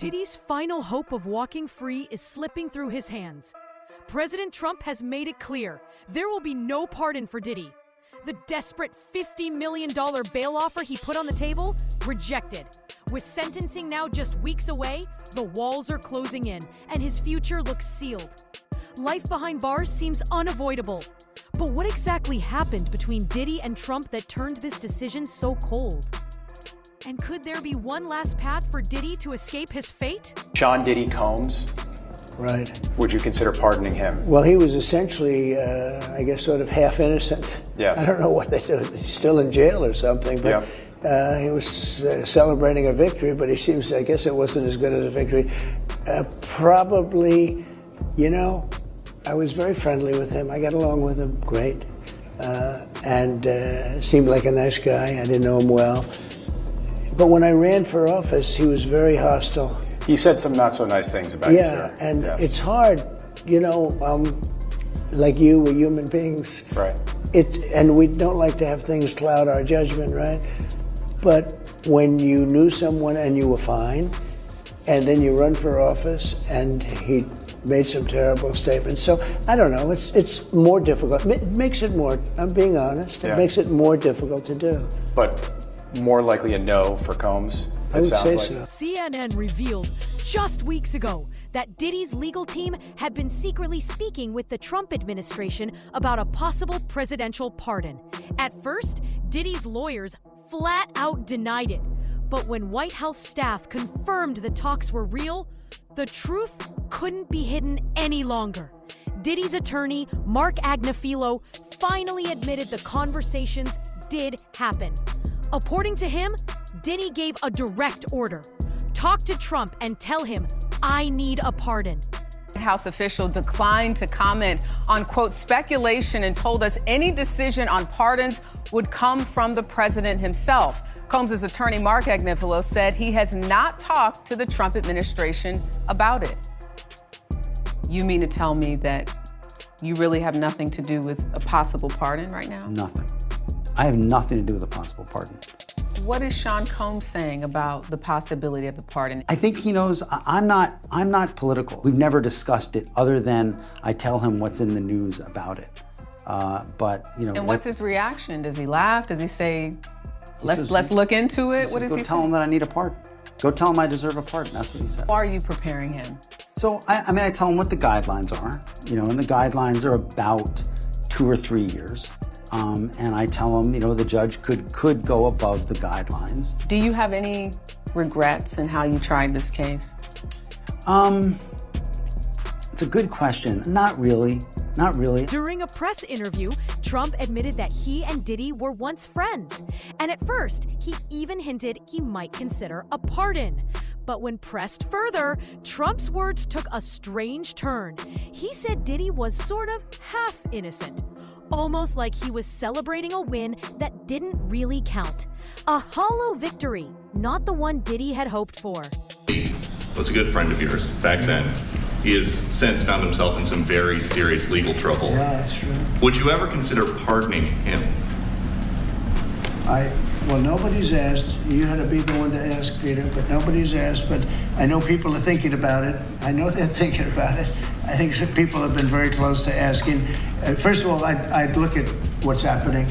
Diddy's final hope of walking free is slipping through his hands. President Trump has made it clear there will be no pardon for Diddy. The desperate $50 million bail offer he put on the table, rejected. With sentencing now just weeks away, the walls are closing in and his future looks sealed. Life behind bars seems unavoidable. But what exactly happened between Diddy and Trump that turned this decision so cold? And could there be one last path for Diddy to escape his fate? Sean Diddy Combs. Right. Would you consider pardoning him? Well, he was essentially, I guess, sort of half innocent. Yes. I don't know what they do. He's still in jail or something, but he was celebrating a victory, but he seems, I guess it wasn't as good as a victory. Probably, I was very friendly with him. I got along with him great. And seemed like a nice guy. I didn't know him well. But when I ran for office, he was very hostile. He said some not so nice things about you, sir. And it's hard, like you, we're human beings. Right. And we don't like to have things cloud our judgment, right? But when you knew someone and you were fine, and then you run for office and he made some terrible statements. So I don't know, it's more difficult. It makes it more, I'm being honest, it makes it more difficult to do. But more likely a no for Combs, I would say like. so. CNN revealed just weeks ago that Diddy's legal team had been secretly speaking with the Trump administration about a possible presidential pardon. At first, Diddy's lawyers flat out denied it. But when White House staff confirmed the talks were real, the truth couldn't be hidden any longer. Diddy's attorney, Mark Agnifilo, finally admitted the conversations did happen. According to him, Diddy gave a direct order. Talk to Trump and tell him, I need a pardon. House official declined to comment on, quote, speculation and told us any decision on pardons would come from the president himself. Combs' attorney, Mark Agnifilo, said he has not talked to the Trump administration about it. You mean to tell me that you really have nothing to do with a possible pardon right now? Nothing. I have nothing to do with a possible pardon. What is Sean Combs saying about the possibility of a pardon? I think he knows I'm not political. We've never discussed it other than I tell him what's in the news about it. And what's his reaction? Does he laugh? Does he say, let's look into it? What does he say? Go tell him that I need a pardon. Go tell him I deserve a pardon. That's what he said. How are you preparing him? So, I tell him what the guidelines are, and the guidelines are about 2 or 3 years. And I tell him, the judge could go above the guidelines. Do you have any regrets in how you tried this case? It's a good question. Not really. Not really. During a press interview, Trump admitted that he and Diddy were once friends. And at first, he even hinted he might consider a pardon. But when pressed further, Trump's words took a strange turn. He said Diddy was sort of half innocent. Almost like he was celebrating a win that didn't really count. A hollow victory, not the one Diddy had hoped for. He was a good friend of yours back then. He has since found himself in some very serious legal trouble. Yeah, that's true. Would you ever consider pardoning him? Well, nobody's asked. You had to be the one to ask, Peter, but nobody's asked. But I know people are thinking about it. I know they're thinking about it. I think some people have been very close to asking. First of all, I'd look at what's happening,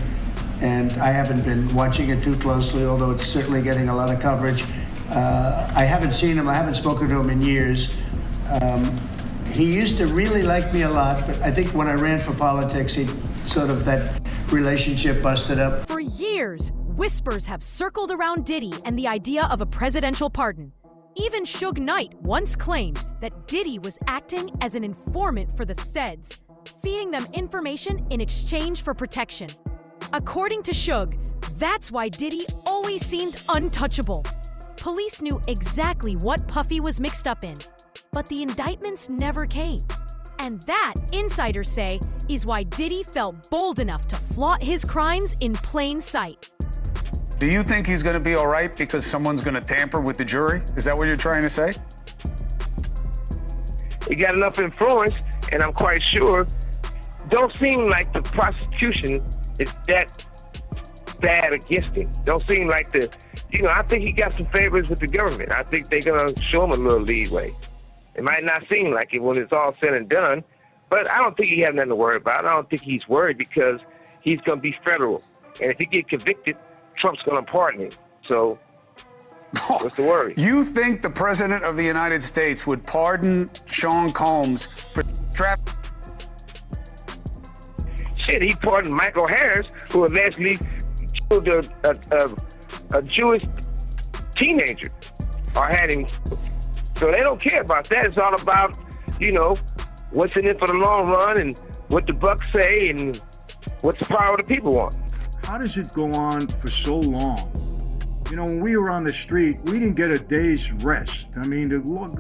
and I haven't been watching it too closely, although it's certainly getting a lot of coverage. I haven't seen him. I haven't spoken to him in years. He used to really like me a lot, but I think when I ran for politics, that relationship busted up. For years, whispers have circled around Diddy and the idea of a presidential pardon. Even Suge Knight once claimed that Diddy was acting as an informant for the Celebs, feeding them information in exchange for protection. According to Suge, that's why Diddy always seemed untouchable. Police knew exactly what Puffy was mixed up in, but the indictments never came. And that, insiders say, is why Diddy felt bold enough to flaunt his crimes in plain sight. Do you think he's going to be all right because someone's going to tamper with the jury? Is that what you're trying to say? He got enough influence, and I'm quite sure, don't seem like the prosecution is that bad against him. Don't seem like the I think he got some favors with the government. I think they're going to show him a little leeway. It might not seem like it when it's all said and done, but I don't think he has nothing to worry about. I don't think he's worried because he's going to be federal. And if he get convicted, Trump's going to pardon him. So what's the worry? You think the President of the United States would pardon Sean Combs for trafficking? Shit, he pardoned Michael Harris, who allegedly killed a Jewish teenager or had him. So they don't care about that. It's all about, what's in it for the long run and what the bucks say and what the power of the people want. How does it go on for so long? When we were on the street, we didn't get a day's rest. I mean, the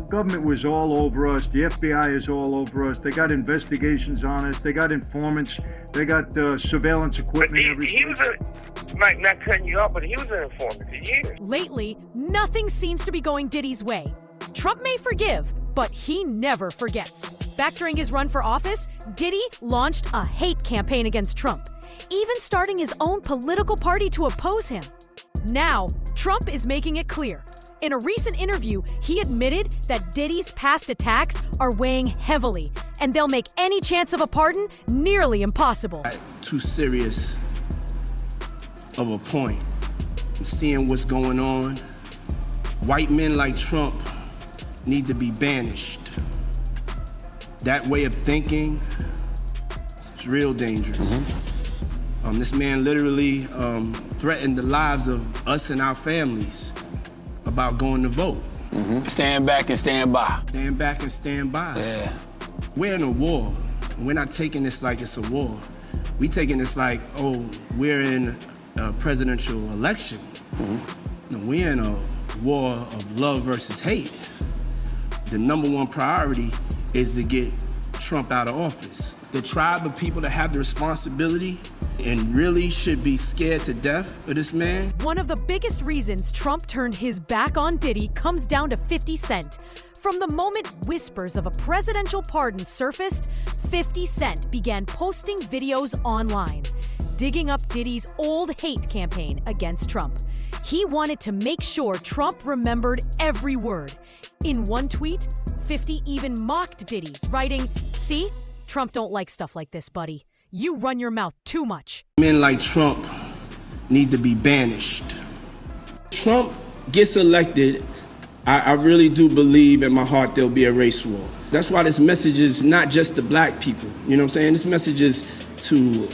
government was all over us. The FBI is all over us. They got investigations on us. They got informants. They got surveillance equipment. But he was Mike, not cutting you off, but he was an informant for years. Lately, nothing seems to be going Diddy's way. Trump may forgive, but he never forgets. Back during his run for office, Diddy launched a hate campaign against Trump, even starting his own political party to oppose him. Now, Trump is making it clear. In a recent interview, he admitted that Diddy's past attacks are weighing heavily, and they'll make any chance of a pardon nearly impossible. Too serious of a point. Seeing what's going on, white men like Trump need to be banished. That way of thinking is real dangerous. This man literally threatened the lives of us and our families about going to vote. Stand back and stand by. Stand back and stand by. Yeah. We're in a war. We're not taking this like it's a war. We taking this like, we're in a presidential election. No, we're in a war of love versus hate. The number one priority is to get Trump out of office. The tribe of people that have the responsibility and really should be scared to death of this man. One of the biggest reasons Trump turned his back on Diddy comes down to 50 Cent. From the moment whispers of a presidential pardon surfaced, 50 Cent began posting videos online, digging up Diddy's old hate campaign against Trump. He wanted to make sure Trump remembered every word. In one tweet, 50 even mocked Diddy, writing, "See? Trump don't like stuff like this, buddy. You run your mouth too much." Men like Trump need to be banished. Trump gets elected, I really do believe in my heart there'll be a race war. That's why this message is not just to black people. You know what I'm saying? This message is to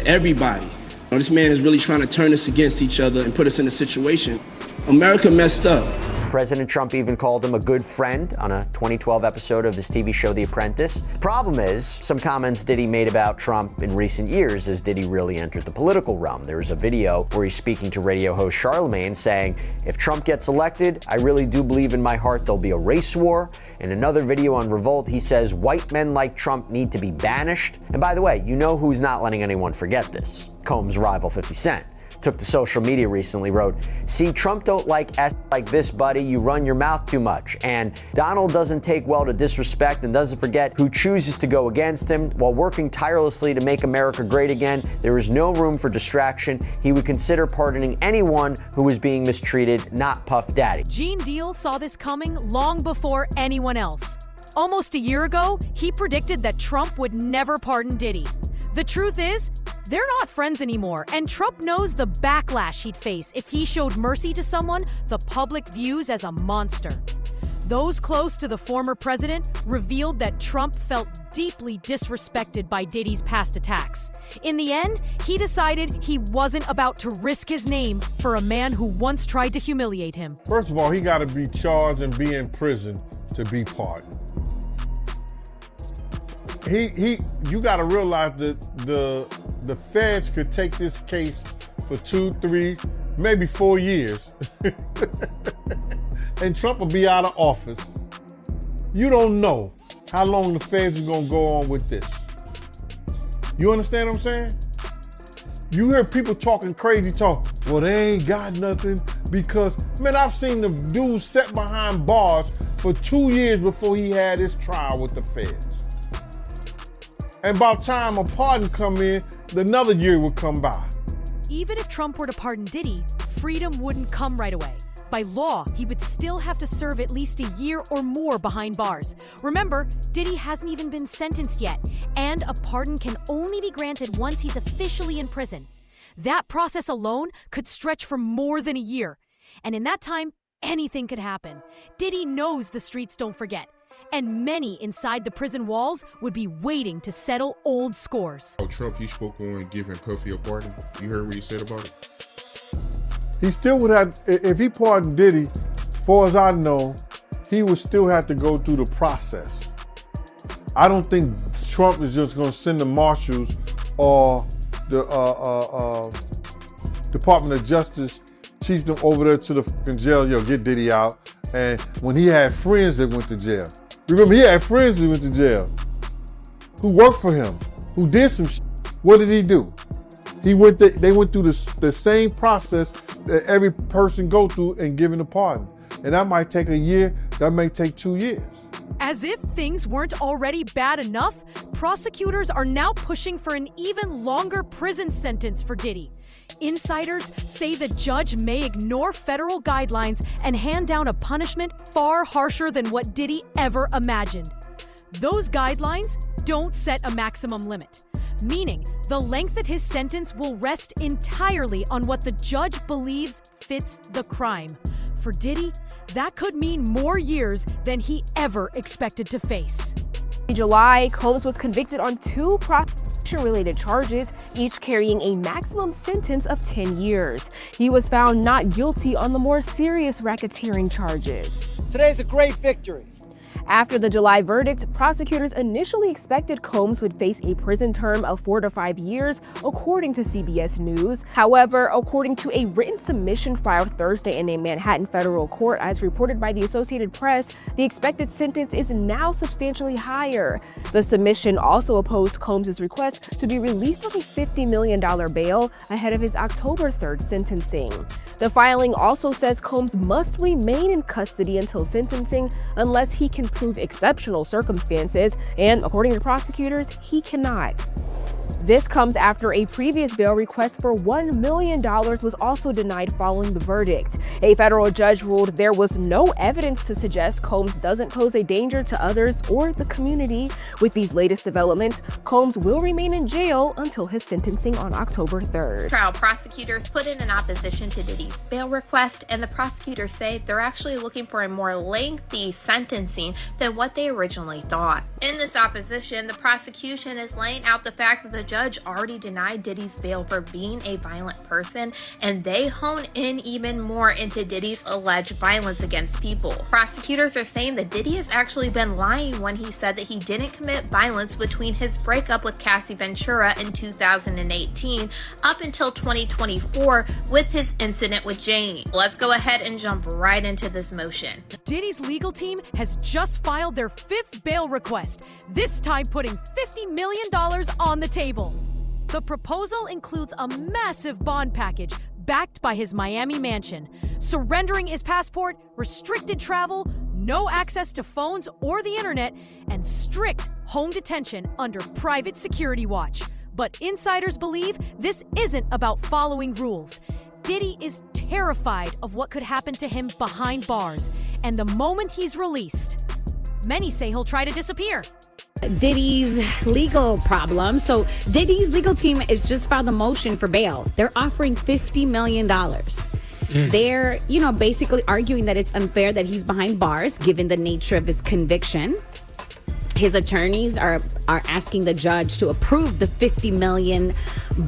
everybody. This man is really trying to turn us against each other and put us in a situation. America messed up. President Trump even called him a good friend on a 2012 episode of his TV show The Apprentice. Problem is, some comments Diddy made about Trump in recent years as Diddy really entered the political realm. There was a video where he's speaking to radio host Charlemagne saying, "If Trump gets elected, I really do believe in my heart there'll be a race war." In another video on Revolt, he says white men like Trump need to be banished. And by the way, you know who's not letting anyone forget this? Combs' rival 50 Cent. Took to social media recently, wrote, "See, Trump don't like S like this, buddy. You run your mouth too much." And Donald doesn't take well to disrespect and doesn't forget who chooses to go against him. While working tirelessly to make America great again, there is no room for distraction. He would consider pardoning anyone who is being mistreated, not Puff Daddy. Gene Deal saw this coming long before anyone else. Almost a year ago, he predicted that Trump would never pardon Diddy. The truth is, they're not friends anymore, and Trump knows the backlash he'd face if he showed mercy to someone the public views as a monster. Those close to the former president revealed that Trump felt deeply disrespected by Diddy's past attacks. In the end, he decided he wasn't about to risk his name for a man who once tried to humiliate him. First of all, he got to be charged and be in prison to be pardoned. You got to realize that the feds could take this case for 2, 3, maybe 4 years, and Trump will be out of office. You don't know how long the feds are gonna go on with this. You understand what I'm saying? You hear people talking crazy talk. Well, they ain't got nothing because, man, I've seen the dude set behind bars for 2 years before he had his trial with the feds. And by the time a pardon come in, another year would come by. Even if Trump were to pardon Diddy, freedom wouldn't come right away. By law, he would still have to serve at least a year or more behind bars. Remember, Diddy hasn't even been sentenced yet, and a pardon can only be granted once he's officially in prison. That process alone could stretch for more than a year. And in that time, anything could happen. Diddy knows the streets don't forget. And many inside the prison walls would be waiting to settle old scores. Trump, he spoke on giving Puffy a pardon. You heard what he said about it? He still would have, if he pardoned Diddy, as far as I know, he would still have to go through the process. I don't think Trump is just going to send the marshals or the Department of Justice, teach them over there to the fucking jail, yo, get Diddy out. And when he had friends that went to jail. Remember, he had friends that went to jail who worked for him, who did some shit. What did he do? They went through the same process that every person go through in giving a pardon. And that might take a year, that may take 2 years. As if things weren't already bad enough, prosecutors are now pushing for an even longer prison sentence for Diddy. Insiders say the judge may ignore federal guidelines and hand down a punishment far harsher than what Diddy ever imagined. Those guidelines don't set a maximum limit, meaning the length of his sentence will rest entirely on what the judge believes fits the crime. For Diddy, that could mean more years than he ever expected to face. In July, Combs was convicted on 2 prostitution-related charges, each carrying a maximum sentence of 10 years. He was found not guilty on the more serious racketeering charges. Today's a great victory. After the July verdict, prosecutors initially expected Combs would face a prison term of 4 to 5 years, according to CBS News. However, according to a written submission filed Thursday in a Manhattan federal court, as reported by the Associated Press, the expected sentence is now substantially higher. The submission also opposed Combs' request to be released on a $50 million bail ahead of his October 3rd sentencing. The filing also says Combs must remain in custody until sentencing unless he can prove exceptional circumstances, and according to prosecutors, he cannot. This comes after a previous bail request for $1 million was also denied following the verdict. A federal judge ruled there was no evidence to suggest Combs doesn't pose a danger to others or the community. With these latest developments, Combs will remain in jail until his sentencing on October 3rd. Trial prosecutors put in an opposition to Diddy's bail request, and the prosecutors say they're actually looking for a more lengthy sentencing than what they originally thought. In this opposition, the prosecution is laying out the fact that the judge already denied Diddy's bail for being a violent person, and they hone in even more into Diddy's alleged violence against people. Prosecutors are saying that Diddy has actually been lying when he said that he didn't commit violence between his breakup with Cassie Ventura in 2018 up until 2024 with his incident with Jane. Let's go ahead and jump right into this motion. Diddy's legal team has just filed their 5th bail request, this time putting $50 million on the table. The proposal includes a massive bond package backed by his Miami mansion, surrendering his passport, restricted travel, no access to phones or the internet, and strict home detention under private security watch. But insiders believe this isn't about following rules. Diddy is terrified of what could happen to him behind bars, and the moment he's released, many say he'll try to disappear. Diddy's legal problem. So Diddy's legal team has just filed a motion for bail. They're offering $50 million. They're, basically arguing that it's unfair that he's behind bars given the nature of his conviction. His attorneys are asking the judge to approve the $50 million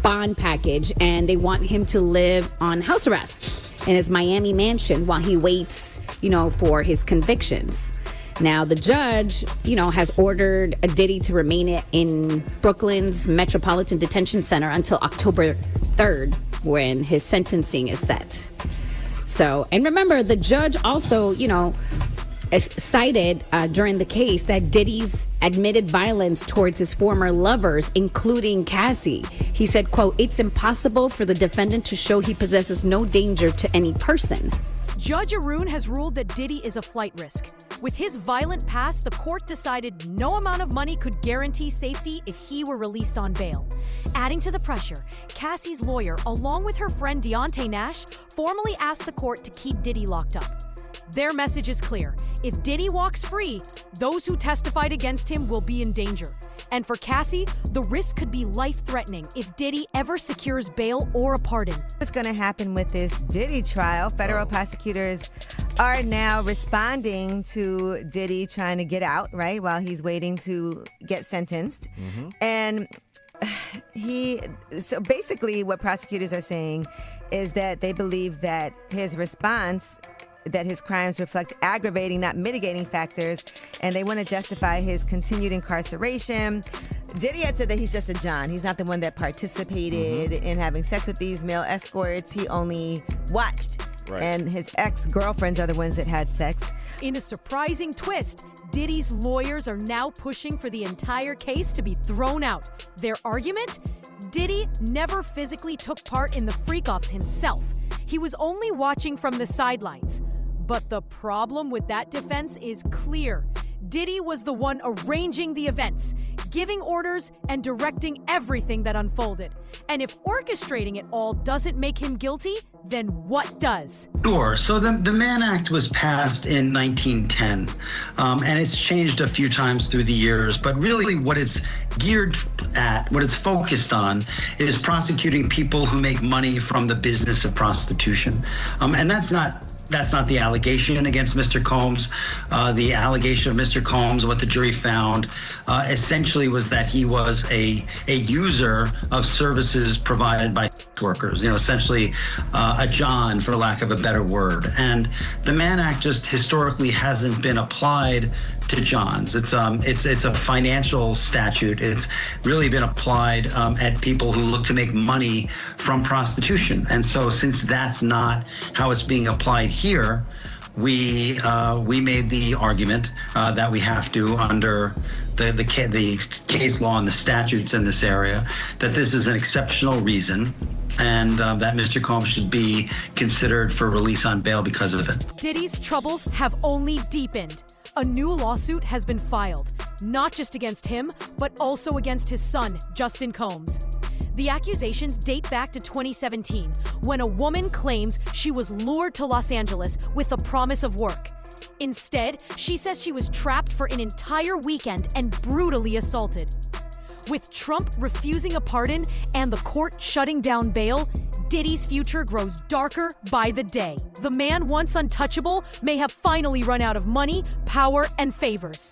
bond package, and they want him to live on house arrest in his Miami mansion while he waits, for his convictions. Now, the judge, has ordered Diddy to remain in Brooklyn's Metropolitan Detention Center until October 3rd, when his sentencing is set. So, and remember, the judge also, cited during the case that Diddy's admitted violence towards his former lovers, including Cassie. He said, quote, "It's impossible for the defendant to show he possesses no danger to any person." Judge Arun has ruled that Diddy is a flight risk. With his violent past, the court decided no amount of money could guarantee safety if he were released on bail. Adding to the pressure, Cassie's lawyer, along with her friend Deontay Nash, formally asked the court to keep Diddy locked up. Their message is clear. If Diddy walks free, those who testified against him will be in danger. And for Cassie, the risk could be life-threatening if Diddy ever secures bail or a pardon. What's going to happen with this Diddy trial? Federal prosecutors are now responding to Diddy trying to get out, right, while he's waiting to get sentenced. And so basically what prosecutors are saying is that they believe that his response, that his crimes reflect aggravating, not mitigating factors, and they want to justify his continued incarceration. Diddy had said that he's just a John. He's not the one that participated in having sex with these male escorts. He only watched. Right. And his ex-girlfriends are the ones that had sex. In a surprising twist, Diddy's lawyers are now pushing for the entire case to be thrown out. Their argument? Diddy never physically took part in the freak-offs himself. He was only watching from the sidelines. But the problem with that defense is clear. Diddy was the one arranging the events, giving orders and directing everything that unfolded. And if orchestrating it all doesn't make him guilty, then what does? Sure. So the Mann Act was passed in 1910, and it's changed a few times through the years. But really what it's geared at, what it's focused on, is prosecuting people who make money from the business of prostitution. And that's not the allegation against Mr. Combs. The allegation of Mr. Combs, what the jury found, essentially was that he was a user of services provided by workers, essentially a John, for lack of a better word. And the Mann Act just historically hasn't been applied to Johns. It's a financial statute. It's really been applied at people who look to make money from prostitution. And so since that's not how it's being applied here, we made the argument that we have to, under the case law and the statutes in this area, that this is an exceptional reason and that Mr. Combs should be considered for release on bail because of it. Diddy's troubles have only deepened. A new lawsuit has been filed, not just against him, but also against his son, Justin Combs. The accusations date back to 2017, when a woman claims she was lured to Los Angeles with the promise of work. Instead, she says she was trapped for an entire weekend and brutally assaulted. With Trump refusing a pardon and the court shutting down bail, Diddy's future grows darker by the day. The man once untouchable may have finally run out of money, power, and favors.